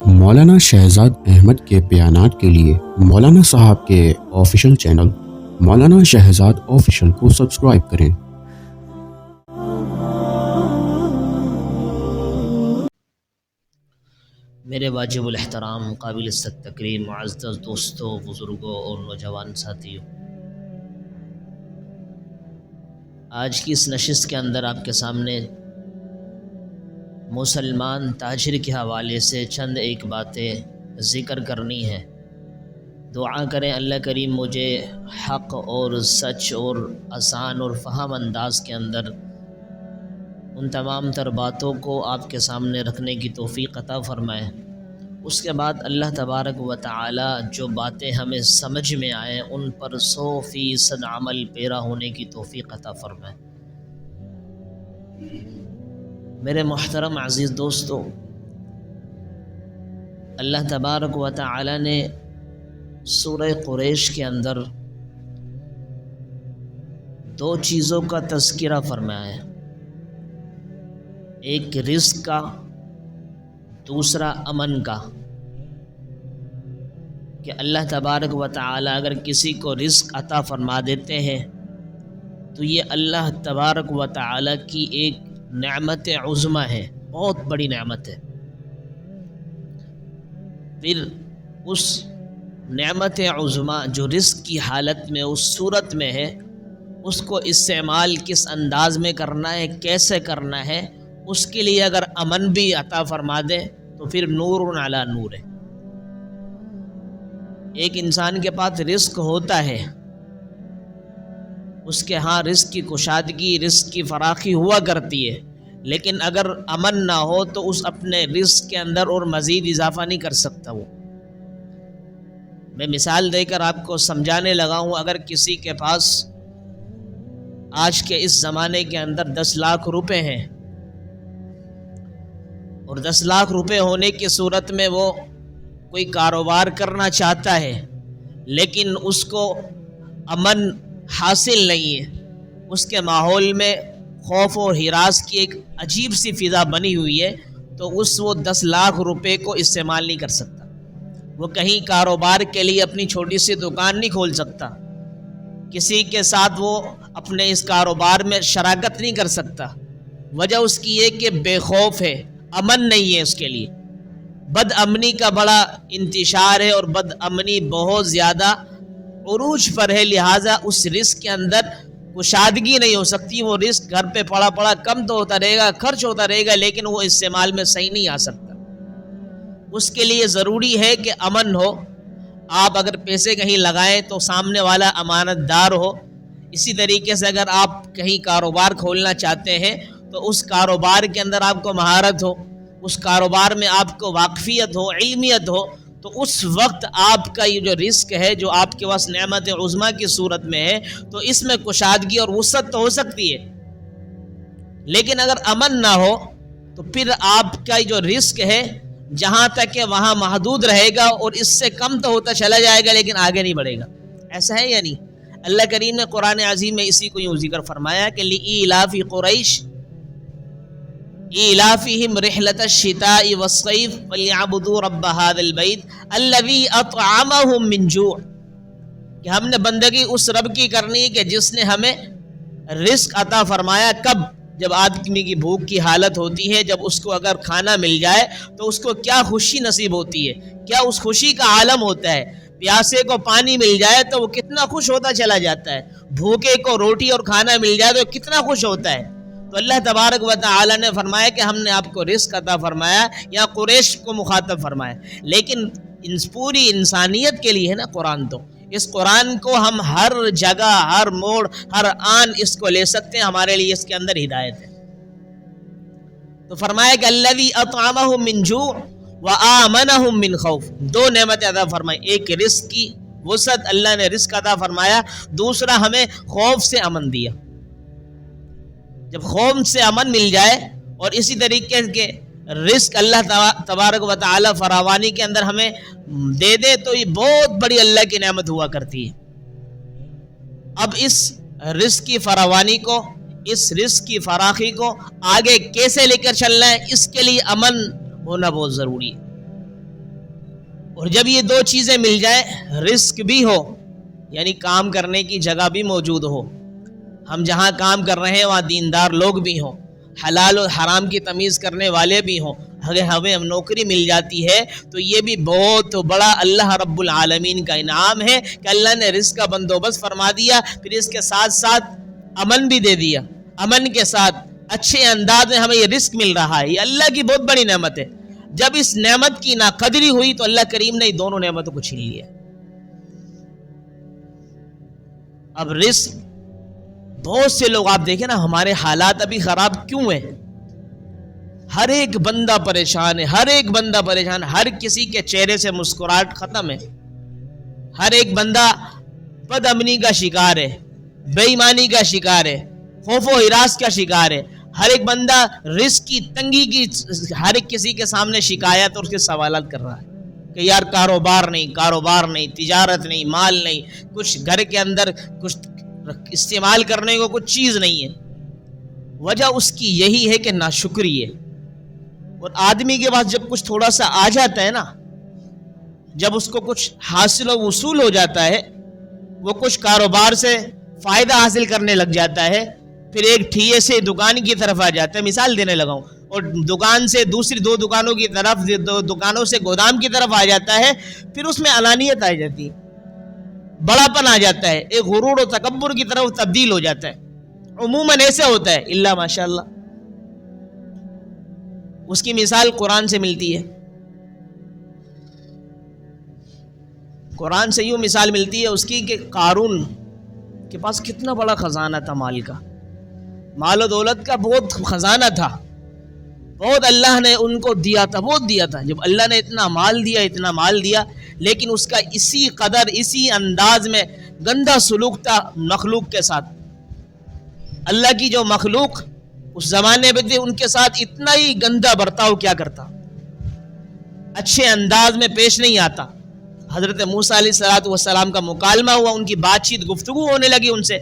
مولانا شہزاد احمد کے بیانات کے لیے مولانا صاحب کے آفیشیل چینل مولانا شہزاد آفیشیل کو سبسکرائب کریں۔ میرے واجب الاحترام قابل عزت تکریم معزز دوستوں، بزرگوں اور نوجوان ساتھیوں، آج کی اس نشست کے اندر آپ کے سامنے مسلمان تاجر کے حوالے سے چند ایک باتیں ذکر کرنی ہیں۔ دعا کریں اللہ کریم مجھے حق اور سچ اور آسان اور فہم انداز کے اندر ان تمام تر باتوں کو آپ کے سامنے رکھنے کی توفیق عطا فرمائے۔ اس کے بعد اللہ تبارک و تعالی جو باتیں ہمیں سمجھ میں آئیں ان پر 100% عمل پیرا ہونے کی توفیق عطا فرمائے۔ میرے محترم عزیز دوستو، اللہ تبارک و تعالی نے سورہ قریش کے اندر 2 چیزوں کا تذکرہ فرمایا ہے، ایک رزق کا، دوسرا امن کا، کہ اللہ تبارک و تعالی اگر کسی کو رزق عطا فرما دیتے ہیں تو یہ اللہ تبارک و تعالی کی ایک نعمت عظمی ہے، بہت بڑی نعمت ہے۔ پھر اس نعمت عظمی جو رزق کی حالت میں اس صورت میں ہے، اس کو استعمال کس انداز میں کرنا ہے، کیسے کرنا ہے، اس کے لیے اگر امن بھی عطا فرما دے تو پھر نور علی نور ہے۔ ایک انسان کے پاس رزق ہوتا ہے، اس کے ہاں رزق کی کشادگی، رزق کی فراخی ہوا کرتی ہے، لیکن اگر امن نہ ہو تو اس اپنے رزق کے اندر اور مزید اضافہ نہیں کر سکتا۔ وہ میں مثال دے کر آپ کو سمجھانے لگا ہوں، اگر کسی کے پاس آج کے اس زمانے کے اندر 10 لاکھ روپے ہیں اور 10 لاکھ روپے ہونے کی صورت میں وہ کوئی کاروبار کرنا چاہتا ہے لیکن اس کو امن حاصل نہیں ہے، اس کے ماحول میں خوف و ہراس کی ایک عجیب سی فضا بنی ہوئی ہے، تو وہ 10 لاکھ روپے کو استعمال نہیں کر سکتا۔ وہ کہیں کاروبار کے لیے اپنی چھوٹی سی دکان نہیں کھول سکتا، کسی کے ساتھ وہ اپنے اس کاروبار میں شراکت نہیں کر سکتا۔ وجہ اس کی یہ کہ بے خوف ہے، امن نہیں ہے اس کے لیے۔ بد امنی کا بڑا انتشار ہے اور بد امنی بہت زیادہ عروج پر ہے، لہٰذا اس رزق کے اندر کشادگی نہیں ہو سکتی۔ وہ رزق گھر پہ پڑا پڑا کم تو ہوتا رہے گا، خرچ ہوتا رہے گا، لیکن وہ استعمال میں صحیح نہیں آ سکتا۔ اس کے لیے ضروری ہے کہ امن ہو۔ آپ اگر پیسے کہیں لگائیں تو سامنے والا امانت دار ہو۔ اسی طریقے سے اگر آپ کہیں کاروبار کھولنا چاہتے ہیں تو اس کاروبار کے اندر آپ کو مہارت ہو، اس کاروبار میں آپ کو واقفیت ہو، علمیت ہو، تو اس وقت آپ کا یہ جو رزق ہے جو آپ کے پاس نعمت عظمی کی صورت میں ہے تو اس میں کشادگی اور وسعت تو ہو سکتی ہے، لیکن اگر امن نہ ہو تو پھر آپ کا جو رزق ہے جہاں تک کہ وہاں محدود رہے گا اور اس سے کم تو ہوتا چلا جائے گا لیکن آگے نہیں بڑھے گا۔ ایسا ہے یا نہیں؟ اللہ کریم نے قرآن عظیم میں اسی کو یوں ذکر فرمایا کہ لِإِيلَافِ قُرَيْشٍ إِيلَافِهِمْ رِحْلَةَ الشِّتَاءِ وَالصَّيْفِ فَلْيَعْبُدُوا رَبَّ هَذَا الْبَيْتِ الَّذِي أَطْعَمَهُم مِّن جُوعٍ، کہ ہم نے بندگی اس رب کی کرنی ہے کہ جس نے ہمیں رزق عطا فرمایا۔ کب؟ جب آدمی کی بھوک کی حالت ہوتی ہے، جب اس کو اگر کھانا مل جائے تو اس کو کیا خوشی نصیب ہوتی ہے، کیا اس خوشی کا عالم ہوتا ہے۔ پیاسے کو پانی مل جائے تو وہ کتنا خوش ہوتا چلا جاتا ہے، بھوکے کو روٹی اور کھانا مل جائے تو کتنا خوش ہوتا ہے۔ تو اللہ تبارک و تعالی نے فرمایا کہ ہم نے آپ کو رزق عطا فرمایا، یا قریش کو مخاطب فرمایا، لیکن پوری انسانیت کے لیے ہے نا قرآن۔ تو اس قرآن کو ہم ہر جگہ، ہر موڑ، ہر آن اس کو لے سکتے ہیں، ہمارے لیے اس کے اندر ہدایت ہے۔ تو فرمایا کہ الذی اطعمہم من جوع وآمنہم من خوف، 2 نعمتیں عطا فرمائی، ایک رزق کی وسعت، اللہ نے رزق عطا فرمایا، دوسرا ہمیں خوف سے امن دیا۔ جب خوف سے امن مل جائے اور اسی طریقے کے رزق اللہ تبارک و تعالی فراوانی کے اندر ہمیں دے دے تو یہ بہت بڑی اللہ کی نعمت ہوا کرتی ہے۔ اب اس رزق کی فراوانی کو، اس رزق کی فراخی کو آگے کیسے لے کر چلنا ہے، اس کے لیے امن ہونا بہت ضروری ہے. اور جب یہ دو چیزیں مل جائیں، رزق بھی ہو یعنی کام کرنے کی جگہ بھی موجود ہو، ہم جہاں کام کر رہے ہیں وہاں دیندار لوگ بھی ہوں، حلال اور حرام کی تمیز کرنے والے بھی ہوں، اگر ہمیں نوکری مل جاتی ہے تو یہ بھی بہت بڑا اللہ رب العالمین کا انعام ہے کہ اللہ نے رزق کا بندوبست فرما دیا، پھر اس کے ساتھ ساتھ امن بھی دے دیا. امن کے ساتھ اچھے انداز میں ہمیں یہ رزق مل رہا ہے، یہ اللہ کی بہت بڑی نعمت ہے. جب اس نعمت کی ناقدری ہوئی تو اللہ کریم نے دونوں نعمتوں کو چھین لیا. اب رزق، بہت سے لوگ آپ دیکھیں نا، ہمارے حالات ابھی خراب کیوں ہیں؟ ہر ایک بندہ پریشان ہے، ہر ایک بندہ پریشان، ہر کسی کے چہرے سے مسکراہٹ ختم ہے. ہر ایک بندہ بد امنی کا شکار ہے، بے ایمانی کا شکار ہے، خوف و ہراس کا شکار ہے. ہر ایک بندہ رزق کی تنگی کی ہر ایک کسی کے سامنے شکایت اور اس کے سوالات کر رہا ہے کہ یار کاروبار نہیں، تجارت نہیں، مال نہیں، کچھ گھر کے اندر کچھ استعمال کرنے کو کچھ چیز نہیں ہے. وجہ اس کی یہی ہے کہ ناشکری ہے. اور آدمی کے پاس جب کچھ تھوڑا سا آ جاتا ہے نا، جب اس کو کچھ حاصل و وصول ہو جاتا ہے، وہ کچھ کاروبار سے فائدہ حاصل کرنے لگ جاتا ہے، پھر ایک ٹھیے سے دکان کی طرف آ جاتا ہے، مثال دینے لگا ہوں، اور دکان سے دوسری دو دکانوں کی طرف، دو دکانوں سے گودام کی طرف آ جاتا ہے، پھر اس میں انانیت آ جاتی ہے، بڑا پن آ جاتا ہے، ایک غرور و تکبر کی طرف تبدیل ہو جاتا ہے. عموماً ایسے ہوتا ہے الا ماشاء اللہ. اس کی مثال قرآن سے ملتی ہے. قرآن سے یوں مثال ملتی ہے اس کی کہ قارون کے پاس کتنا بڑا خزانہ تھا، مال و دولت کا بہت خزانہ تھا، بہت اللہ نے ان کو دیا تھا، بہت دیا تھا. جب اللہ نے اتنا مال دیا لیکن اس کا اسی قدر، اسی انداز میں گندا سلوک تھا مخلوق کے ساتھ. اللہ کی جو مخلوق اس زمانے میں تھے ان کے ساتھ اتنا ہی گندا برتاؤ کیا کرتا، اچھے انداز میں پیش نہیں آتا. حضرت موسیٰ علیہ السلام کا مکالمہ ہوا، ان کی بات چیت گفتگو ہونے لگی ان سے.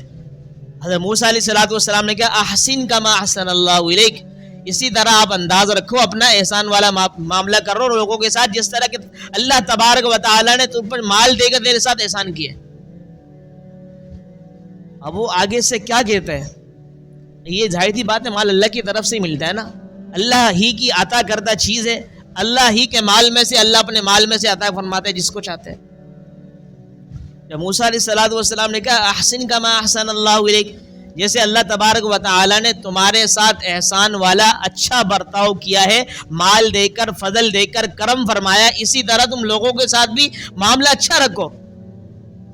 حضرت موسیٰ علیہ السلام نے کہا احسن کما احسن اللہ الیک، اسی طرح آپ انداز رکھو، اپنا احسان والا معاملہ کرو لوگوں کے ساتھ جس طرح کہ اللہ تبارک و تعالی نے تم پر مال دے کر تیرے ساتھ احسان کیا. اب وہ آگے سے کیا کہتے ہیں؟ یہ ظاہر سی بات ہے، مال اللہ کی طرف سے ہی ملتا ہے نا، اللہ ہی کی عطا کردہ چیز ہے، اللہ ہی کے مال میں سے، اللہ اپنے مال میں سے عطا فرماتا ہے جس کو چاہتے ہیں. جب موسیٰ علیہ السلام نے کہا احسن کما احسن اللہ الیک، جیسے اللہ تبارک و تعالی نے تمہارے ساتھ احسان والا اچھا برتاؤ کیا ہے، مال دے کر، فضل دے کر، کرم فرمایا، اسی طرح تم لوگوں کے ساتھ بھی معاملہ اچھا رکھو.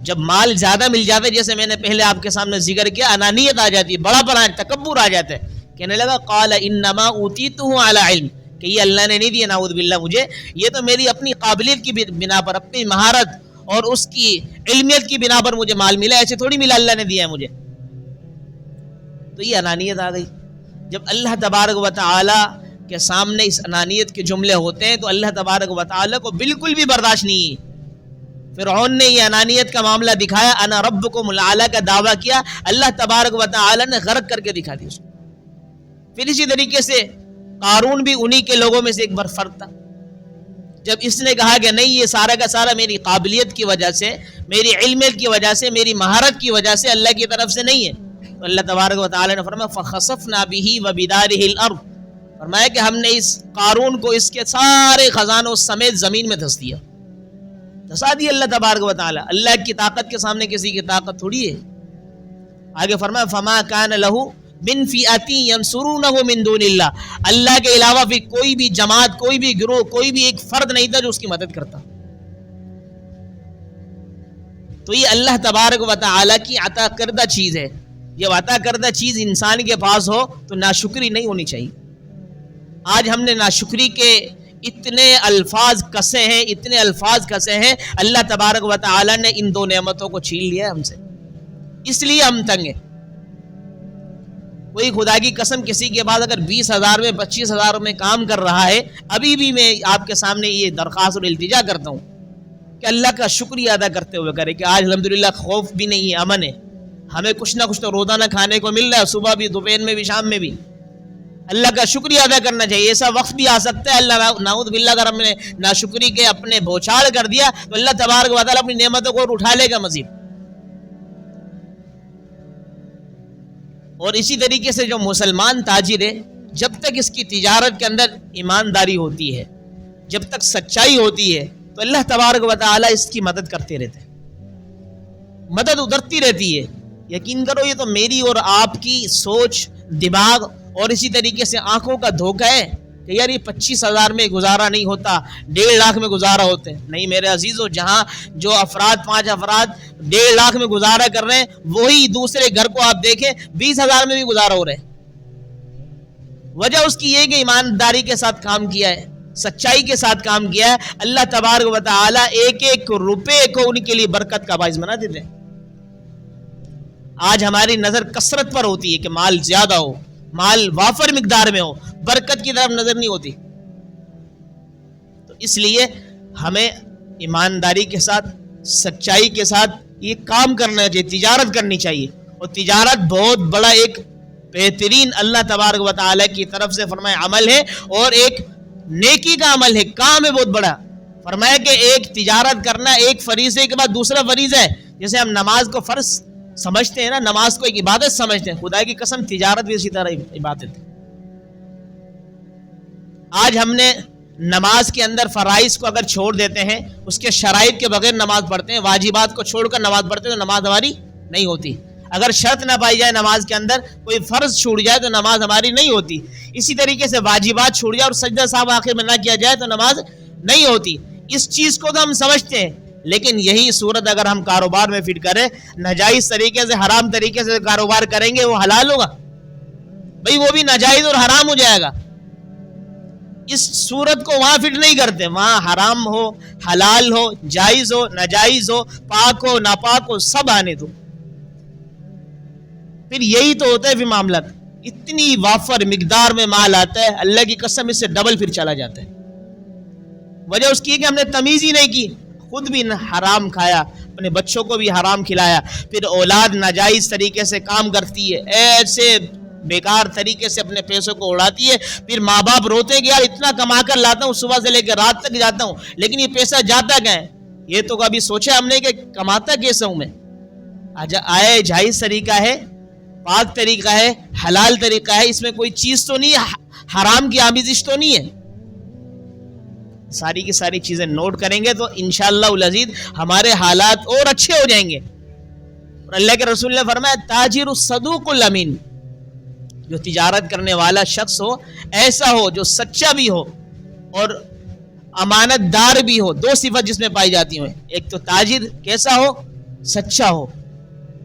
جب مال زیادہ مل جاتا ہے، جیسے میں نے پہلے آپ کے سامنے ذکر کیا، انانیت آ جاتی ہے، بڑا پن، تکبر آ جاتا ہے. کہنے لگا قال انما اوتیتہ علی علم، کہ یہ اللہ نے نہیں دیا نعوذ باللہ مجھے، یہ تو میری اپنی قابلیت کی بنا پر، اپنی مہارت اور اس کی علمیت کی بنا پر مجھے مال ملا، ایسے تھوڑی ملا، اللہ نے دیا ہے مجھے. تو یہ انانیت آ گئی. جب اللہ تبارک و تعالی کے سامنے اس انانیت کے جملے ہوتے ہیں تو اللہ تبارک و تعالی کو بالکل بھی برداشت نہیں ہے. فرعون نے یہ انانیت کا معاملہ دکھایا، انا ربکم الاعلی کا دعویٰ کیا، اللہ تبارک و تعالی نے غرق کر کے دکھا دی اس کو. پھر اسی طریقے سے قارون بھی انہی کے لوگوں میں سے ایک بار فرد تھا. جب اس نے کہا کہ نہیں، یہ سارا کا سارا میری قابلیت کی وجہ سے، میری علمیت کی وجہ سے، میری مہارت کی وجہ سے، اللہ کی طرف سے نہیں ہے، تو اللہ تبارک و تعالی نے فرمایا فخسفنا به وبداره الارض، فرمایا کہ ہم نے اس قارون کو اس کے سارے خزانوں سمیت زمین میں دھس دیا، دھسا دیا اللہ تبارک و تعالی. اللہ کی طاقت کے سامنے کسی کی طاقت تھوڑی ہے. آگے فرمایا فما کان له من فئۃ ینصرونہ من دون اللہ، اللہ کے علاوہ بھی کوئی بھی جماعت، کوئی بھی گروہ، کوئی بھی ایک فرد نہیں تھا جو اس کی مدد کرتا. تو یہ اللہ تبارک و تعالی کی عطا کردہ چیز ہے. جب عطا کردہ چیز انسان کے پاس ہو تو ناشکری نہیں ہونی چاہیے. آج ہم نے ناشکری کے اتنے الفاظ کسے ہیں، اللہ تبارک و تعالی نے ان دو نعمتوں کو چھین لیا ہم سے، اس لیے ہم تنگ ہیں. کوئی خدا کی قسم کسی کے بعد اگر 20,000 میں 25,000 میں کام کر رہا ہے، ابھی بھی میں آپ کے سامنے یہ درخواست اور التجا کرتا ہوں کہ اللہ کا شکریہ ادا کرتے ہوئے کرے کہ آج الحمدللہ خوف بھی نہیں ہے، امن ہے، ہمیں کچھ نہ کچھ تو روزانہ کھانے کو مل رہا ہے، صبح بھی، دوپہر میں بھی، شام میں بھی. اللہ کا شکریہ ادا کرنا چاہیے. ایسا وقت بھی آ سکتا ہے اللہ نعوذ باللہ اگر ہم نے ناشکری کے اپنے بوچھاڑ کر دیا تو اللہ تبارک و تعالیٰ اپنی نعمتوں کو اٹھا لے گا مزید. اور اسی طریقے سے جو مسلمان تاجر ہے جب تک اس کی تجارت کے اندر ایمانداری ہوتی ہے, جب تک سچائی ہوتی ہے, تو اللہ تبارک و تعالیٰ اس کی مدد کرتے رہتے ہیں, مدد اترتی رہتی ہے. یقین کرو یہ تو میری اور آپ کی سوچ, دماغ اور اسی طریقے سے آنکھوں کا دھوکہ ہے کہ یار یہ 25,000 میں گزارا نہیں ہوتا, 1.5 لاکھ میں گزارا ہوتے ہیں. نہیں میرے عزیزو, جہاں جو افراد 5 افراد 1.5 لاکھ میں گزارا کر رہے ہیں وہی دوسرے گھر کو آپ دیکھیں 20,000 میں بھی گزارا ہو رہے ہیں. وجہ اس کی یہ کہ ایمانداری کے ساتھ کام کیا ہے, سچائی کے ساتھ کام کیا ہے. اللہ تبارک و تعالیٰ ایک ایک روپے کو ان کے لیے برکت کا باعث بنا دیتے ہیں. آج ہماری نظر کثرت پر ہوتی ہے کہ مال زیادہ ہو, مال وافر مقدار میں ہو, برکت کی طرف نظر نہیں ہوتی. تو اس لیے ہمیں ایمانداری کے ساتھ, سچائی کے ساتھ یہ کام کرنا چاہیے, تجارت کرنی چاہیے. اور تجارت بہت بڑا ایک بہترین اللہ تبارک و تعالیٰ کی طرف سے فرمایا عمل ہے, اور ایک نیکی کا عمل ہے, کام ہے بہت بڑا. فرمایا کہ ایک تجارت کرنا ایک فریضے کے بعد دوسرا فریضہ ہے. جیسے ہم نماز کو فرض سمجھتے ہیں نا, نماز کو ایک عبادت سمجھتے ہیں, خدا کی قسم تجارت بھی اسی طرح عبادت ہے. آج ہم نے نماز کے اندر فرائض کو اگر چھوڑ دیتے ہیں, اس کے شرائط کے بغیر نماز پڑھتے ہیں, واجبات کو چھوڑ کر نماز پڑھتے ہیں, تو نماز ہماری نہیں ہوتی. اگر شرط نہ پائی جائے نماز کے اندر, کوئی فرض چھوٹ جائے تو نماز ہماری نہیں ہوتی. اسی طریقے سے واجبات چھوٹ جائے اور سجدہ صاحب آخر میں نہ کیا جائے تو نماز نہیں ہوتی. اس چیز کو تو ہم سمجھتے ہیں, لیکن یہی صورت اگر ہم کاروبار میں فٹ کریں, ناجائز طریقے سے, حرام طریقے سے کاروبار کریں گے, وہ حلال ہوگا بھئی, وہ بھی ناجائز اور حرام ہو جائے گا. اس صورت کو وہاں فٹ نہیں کرتے, وہاں حرام ہو, حلال ہو, جائز ہو, ناجائز ہو, پاک ہو, ناپاک ہو, سب آنے دو. پھر یہی تو ہوتا ہے پھر معاملات. اتنی وافر مقدار میں مال آتا ہے, اللہ کی قسم اس سے ڈبل پھر چلا جاتا ہے. وجہ اس کی ہے کہ ہم نے تمیز ہی نہیں کی, خود بھی حرام کھایا, اپنے بچوں کو بھی حرام کھلایا, پھر اولاد ناجائز طریقے سے کام کرتی ہے, ایسے بیکار طریقے سے اپنے پیسوں کو اڑاتی ہے. پھر ماں باپ روتے ہیں کہ یار اتنا کما کر لاتا ہوں, صبح سے لے کے رات تک جاتا ہوں, لیکن یہ پیسہ جاتا کہاں ہے؟ یہ تو کبھی سوچا ہم نے کہ کماتا کیسے ہوں میں؟ آئے جائز طریقہ ہے, پاک طریقہ ہے, حلال طریقہ ہے, اس میں کوئی چیز تو نہیں ہے, حرام کی آمیزش تو نہیں ہے. ساری کی ساری چیزیں نوٹ کریں گے تو انشاءاللہ العزیز ہمارے حالات اور اچھے ہو جائیں گے. اور اللہ کے رسول نے فرمایا تاجر الصدوق الامین, جو تجارت کرنے والا شخص ہو ایسا ہو جو سچا بھی ہو اور امانت دار بھی ہو. 2 صفت جس میں پائی جاتی ہیں, ایک تو تاجر کیسا ہو, سچا ہو,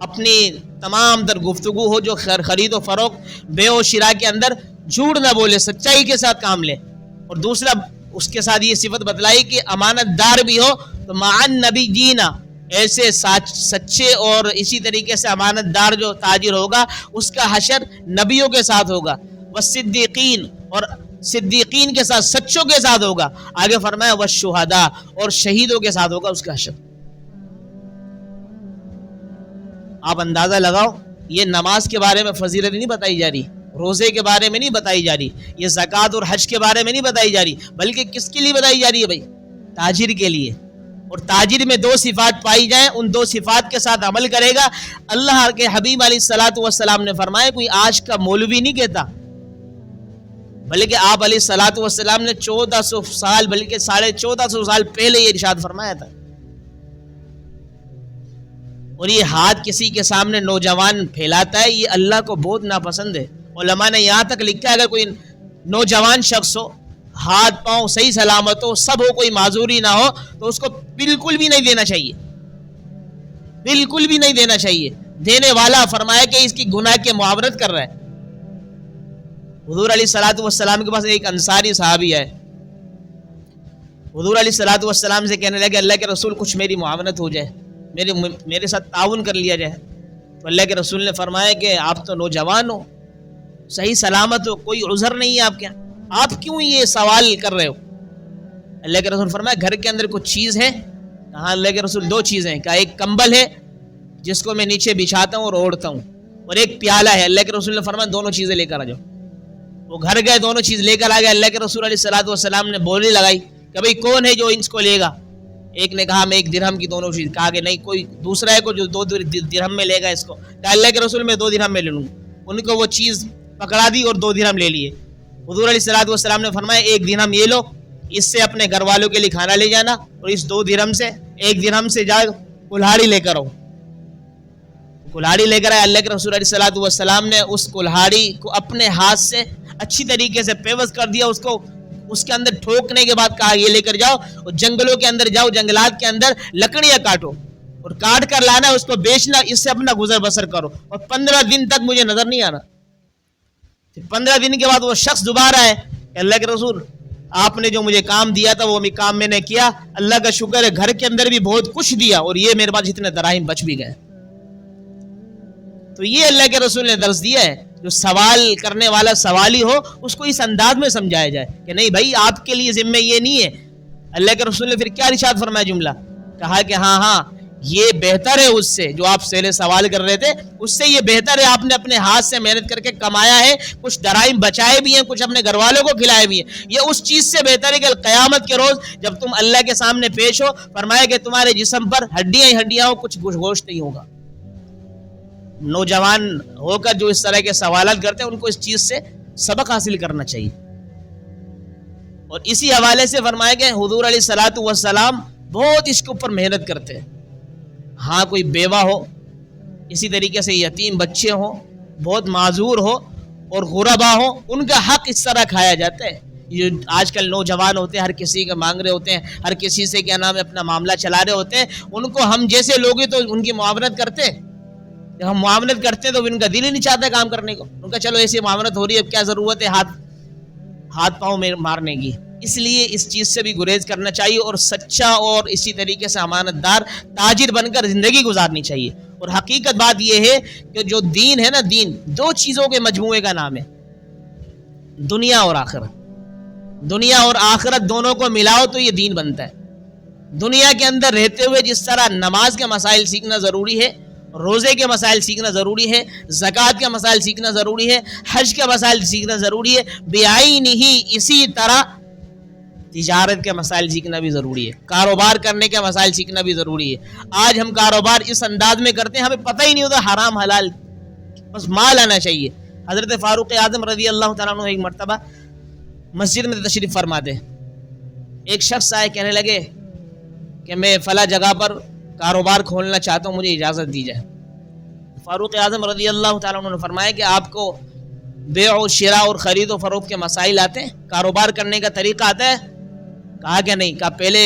اپنی تمام تر گفتگو ہو جو خرید و فروخت بے و شراء کے اندر جھوٹ نہ بولے, سچائی کے ساتھ کام لے. اور دوسرا اس کے ساتھ یہ صفت بتلائی کہ امانت دار بھی ہو. تو معن نبی جینا, ایسے سچے اور اسی طریقے سے امانت دار جو تاجر ہوگا اس کا حشر نبیوں کے ساتھ ہوگا, والصدیقین, اور صدیقین کے ساتھ, سچوں کے ساتھ ہوگا. آگے فرمایا والشہداء, اور شہیدوں کے ساتھ ہوگا اس کا حشر. آپ اندازہ لگاؤ, یہ نماز کے بارے میں فضیلت نہیں بتائی جا رہی, روزے کے بارے میں نہیں بتائی جا رہی, یہ زکوٰۃ اور حج کے بارے میں نہیں بتائی جا رہی, بلکہ کس کے لیے بتائی جا رہی ہے بھائی؟ تاجر کے لیے. اور تاجر میں 2 صفات پائی جائیں, ان 2 صفات کے ساتھ عمل کرے گا. اللہ کے حبیب علیہ الصلوۃ والسلام نے فرمایا کوئی آج کا مولوی نہیں کہتا, بلکہ آپ علیہ الصلوۃ والسلام نے 1400 سال بلکہ 1450 سال پہلے یہ ارشاد فرمایا تھا. اور یہ ہاتھ کسی کے سامنے نوجوان پھیلاتا ہے, یہ اللہ کو بہت ناپسند ہے. علماء نے یہاں تک لکھا ہے اگر کوئی نوجوان شخص ہو, ہاتھ پاؤں صحیح سلامت ہو, سب ہو, کوئی معذوری نہ ہو, تو اس کو بالکل بھی نہیں دینا چاہیے, بالکل بھی نہیں دینا چاہیے. دینے والا فرمایا کہ اس کی گناہ کے معاورت کر رہا ہے. حضور علیہ الصلوۃ والسلام کے پاس ایک انصاری صحابی ہے, حضور علیہ الصلوۃ والسلام سے کہنے لگے اللہ کے رسول کچھ میری معاونت ہو جائے, میرے ساتھ تعاون کر لیا جائے. تو اللہ کے رسول نے فرمایا کہ آپ تو نوجوان ہو, صحیح سلامت ہو, کوئی عذر نہیں ہے آپ کے, آپ کیوں یہ سوال کر رہے ہو؟ اللہ کے رسول فرمایا گھر کے اندر کچھ چیز ہے. کہاں اللہ کے رسول 2 چیزیں ہیں, کہ ایک کمبل ہے جس کو میں نیچے بچھاتا ہوں اور اوڑھتا ہوں, اور ایک پیالہ ہے. اللہ کے رسول نے فرمایا دونوں چیزیں لے کر آ جاؤ. وہ گھر گئے, دونوں چیز لے کر آ گئے. اللہ کے رسول علیہ الصلوۃ والسلام نے بولی لگائی کہ بھئی کون ہے جو اس کو لے گا؟ ایک نے کہا میں 1 درہم کی دونوں چیز. کہا کہ نہیں, کوئی دوسرا ہے کو جو 2 درہم میں لے گا اس کو. کہا اللہ کے رسول میں 2 درہم میں لے لوں. ان کو وہ چیز پکڑا دی اور 2 درہم لے لیے. حضور علیہ الصلوۃ والسلام نے فرمایا 1 درہم یہ لو, اس سے اپنے گھر والوں کے لیے کھانا لے جانا, اور اس 2 درہم سے 1 درہم سے جا کلہاڑی لے کر آؤ. کلہاڑی لے کر آئے. اللہ کے رسول علیہ الصلوۃ والسلام نے اس کلہاڑی کو اپنے ہاتھ سے اچھی طریقے سے پیوست کر دیا. اس کو اس کے اندر ٹھوکنے کے بعد کہا یہ لے کر جاؤ اور جنگلوں کے اندر جاؤ, جنگلات کے اندر لکڑیاں کاٹو اور کاٹ کر لانا, اس کو بیچنا, اس سے اپنا گزر بسر کرو, اور 15 دن تک مجھے نظر نہیں آنا. 15 دن کے بعد وہ شخص دوبارہ ہے کہ اللہ کے رسول آپ نے جو مجھے کام دیا تھا وہ کام میں نے کیا, اللہ کا شکر ہے گھر کے اندر بھی بہت کچھ دیا اور یہ میرے پاس اتنے دراہم بچ بھی گئے. تو یہ اللہ کے رسول نے درس دیا ہے, جو سوال کرنے والا سوالی ہو اس کو اس انداز میں سمجھایا جائے کہ نہیں بھائی آپ کے لیے ذمہ یہ نہیں ہے. اللہ کے رسول نے پھر کیا ارشاد فرمایا جملہ, کہا کہ ہاں یہ بہتر ہے اس سے جو آپ سے سوال کر رہے تھے, اس سے یہ بہتر ہے آپ نے اپنے ہاتھ سے محنت کر کے کمایا ہے, کچھ دراہم بچائے بھی ہیں, کچھ اپنے گھر والوں کو کھلائے بھی ہیں. یہ اس چیز سے بہتر ہے کہ قیامت کے روز جب تم اللہ کے سامنے پیش ہو, فرمایا کہ تمہارے جسم پر ہڈیاں ہی ہڈیاں ہو, کچھ گوشت نہیں ہوگا. نوجوان ہو کر جو اس طرح کے سوالات کرتے ہیں ان کو اس چیز سے سبق حاصل کرنا چاہیے. اور اسی حوالے سے فرمایا کہ حضور علیہ الصلوۃ والسلام بہت اس کے اوپر محنت کرتے ہیں. ہاں کوئی بیوہ ہو, اسی طریقے سے یتیم بچے ہوں, بہت معذور ہو اور غربا ہو, ان کا حق اس طرح کھایا جاتا ہے. یہ آج کل نوجوان ہوتے ہیں, ہر کسی کا مانگ رہے ہوتے ہیں, ہر کسی سے کیا نام ہے اپنا معاملہ چلا رہے ہوتے ہیں. ان کو ہم جیسے لوگ تو ان کی معاونت کرتے ہیں. جب ہم معاونت کرتے ہیں تو ان کا دل ہی نہیں چاہتا کام کرنے کو. ان کا چلو ایسی معاونت ہو رہی ہے, اب کیا ضرورت ہے ہاتھ پاؤں میں مارنے کی. اس لیے اس چیز سے بھی گریز کرنا چاہیے اور سچا اور اسی طریقے سے امانت دار تاجر بن کر زندگی گزارنی چاہیے. اور حقیقت بات یہ ہے کہ جو دین ہے نا, دین 2 چیزوں کے مجموعے کا نام ہے, دنیا اور آخرت. دنیا اور آخرت دونوں کو ملاؤ تو یہ دین بنتا ہے. دنیا کے اندر رہتے ہوئے جس طرح نماز کے مسائل سیکھنا ضروری ہے, روزے کے مسائل سیکھنا ضروری ہے, زکوٰۃ کے مسائل سیکھنا ضروری ہے, حج کے مسائل سیکھنا ضروری ہے, بعینہ اسی طرح تجارت کے مسائل سیکھنا بھی ضروری ہے, کاروبار کرنے کے مسائل سیکھنا بھی ضروری ہے. آج ہم کاروبار اس انداز میں کرتے ہیں ہمیں پتہ ہی نہیں ہوتا حرام حلال, بس مال آنا چاہیے. حضرت فاروق اعظم رضی اللہ تعالیٰ عنہ ایک مرتبہ مسجد میں تشریف فرماتے, ایک شخص آئے کہنے لگے کہ میں فلاں جگہ پر کاروبار کھولنا چاہتا ہوں, مجھے اجازت دی جائے. فاروق اعظم رضی اللہ تعالیٰ عنہ نے فرمایا کہ آپ کو بیع و شراء اور خرید و فروخت کے مسائل آتے ہیں, کاروبار کرنے کا طریقہ آتا ہے؟ کہا کہ نہیں. کہا پہلے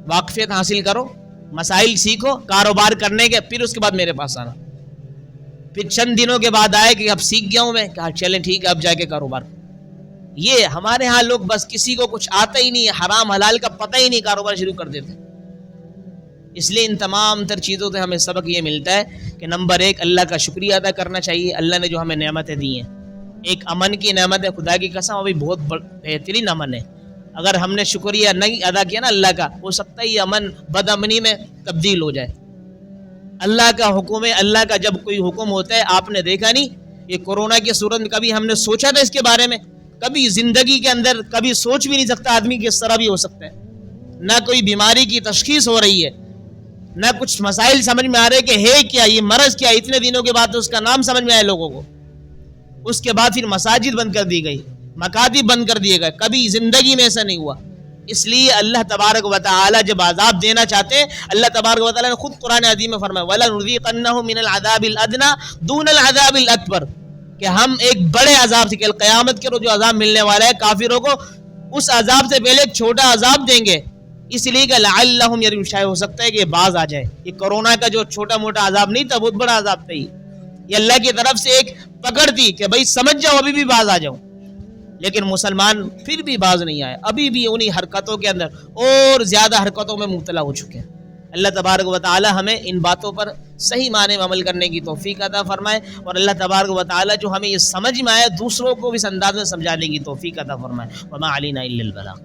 واقفیت حاصل کرو, مسائل سیکھو کاروبار کرنے کے, پھر اس کے بعد میرے پاس آنا. پھر چند دنوں کے بعد آئے کہ اب سیکھ گیا ہوں میں. کہا چلیں ٹھیک ہے, اب جا کے کاروبار. یہ ہمارے ہاں لوگ بس کسی کو کچھ آتا ہی نہیں, حرام حلال کا پتہ ہی نہیں, کاروبار شروع کر دیتے. اس لیے ان تمام تر چیزوں سے ہمیں سبق یہ ملتا ہے کہ نمبر 1 اللہ کا شکریہ ادا کرنا چاہیے. اللہ نے جو ہمیں نعمتیں دی ہیں, ایک امن کی نعمت ہے, خدا کی قسم ابھی بہت بہترین امن ہے. اگر ہم نے شکریہ نہیں ادا کیا نا اللہ کا, ہو سکتا ہے یہ امن بد امنی میں تبدیل ہو جائے. اللہ کا حکم ہے, اللہ کا جب کوئی حکم ہوتا ہے, آپ نے دیکھا نہیں یہ کورونا کی صورت میں کبھی ہم نے سوچا تھا اس کے بارے میں؟ کبھی زندگی کے اندر کبھی سوچ بھی نہیں سکتا آدمی کہ اس طرح بھی ہو سکتا ہے. نہ کوئی بیماری کی تشخیص ہو رہی ہے, نہ کچھ مسائل سمجھ میں آ رہے کہ ہے کیا یہ مرض کیا. اتنے دنوں کے بعد تو اس کا نام سمجھ میں آیا لوگوں کو. اس کے بعد پھر مساجد بند کر دی گئی, مکاتب بند کر دیے گئے. کبھی زندگی میں ایسا نہیں ہوا. اس لیے اللہ تبارک و تعالی جب عذاب دینا چاہتے ہیں, اللہ تبارک و تعالی نے خود قرآن عظیم میں فرمایا وَلَنُذِيقَنَّهُم مِّنَ الْعَذَابِ الْأَدْنَىٰ دُونَ الْعَذَابِ الْأَكْبَرِ, کہ ہم ایک بڑے عذاب سے, قیامت کے روز جو عذاب ملنے والا ہے کافروں کو, اس عذاب سے پہلے ایک چھوٹا عذاب دیں گے. اس لیے کہ لعلہم یرجعون, شاید ہو سکتا ہے کہ باز آ جائے. یہ کورونا کا جو چھوٹا موٹا عذاب نہیں تھا, بہت بڑا عذاب تھا. یہ اللہ کی طرف سے ایک پکڑ تھی کہ بھائی سمجھ جاؤ, ابھی بھی باز آ جاؤ. لیکن مسلمان پھر بھی باز نہیں آئے, ابھی بھی انہی حرکتوں کے اندر اور زیادہ حرکتوں میں مبتلا ہو چکے ہیں. اللہ تبارک و تعالی ہمیں ان باتوں پر صحیح معنی میں عمل کرنے کی توفیق عطا فرمائے, اور اللہ تبارک و تعالی جو ہمیں یہ سمجھ میں آئے دوسروں کو بھی اس انداز میں سمجھانے کی توفیق عطا فرمائے. وما علینا الا البلاغ.